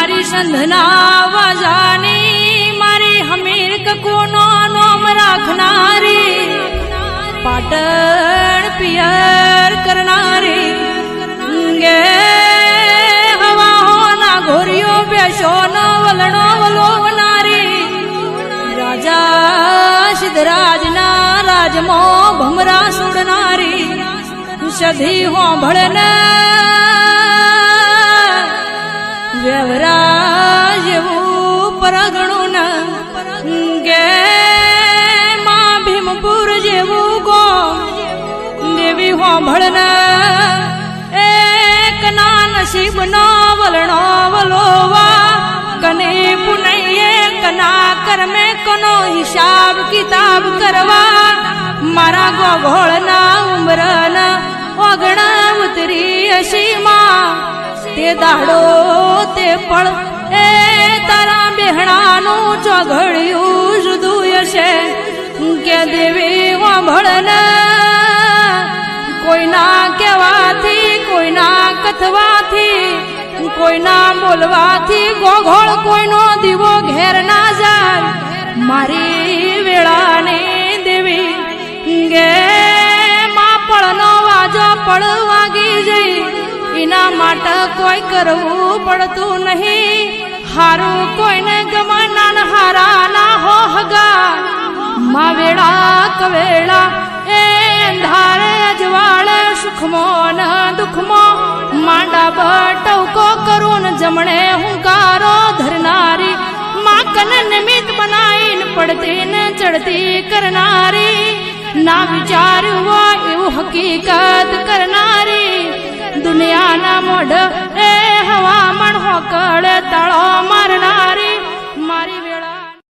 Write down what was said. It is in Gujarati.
मारी संधना वजानी मारी हमीर ककोनो नोम राखनारी पाटण पियर करनारी गे हवा होना घोरियो बेसो न वलणो वलोवनारी राजा सिद्धराज ना राजमो भमरा सुड़नारी सधी हो भड़न व्यवराज परगणु न गे मां भीमपुर जेवू गो देवी हो भड़न एक ना नसीब नो वलणो वलोवा कने पुनये कना कर में कनो हिसाब किताब करवा मारा गोघोळ ना उमरन ओगणा उतरी अशी मां ते दाडो ते पळ ए तारा बेहणानु ચોઘડિયું જુદું હશે કે દેવી વાંભળન કોઈના કહેવાથી કોઈના કથવાથી કોઈના બોલવાથી ગોઘોળ કોઈનો દીવો ઘેર ના જાય મારી વેળાની દેવી ગે માં પળનો વાજો પળ વાગી જઈ એના માટે કોઈ કરવું પડતું નહીં હારું કોઈને ગમના હારા ના હો હગા માં વેળા કવેળા એ અંધારે અજવાળે સુખમો ન દુખમો માંડા બટવકો કરું જમણે હુંકારો ધરનારી માં કન નિમિત્ત બનાવીને પડતી ને ચડતી કરનારી ના વિચાર્યું એવું હકીકત કરનારી दुनिया ना मोढ़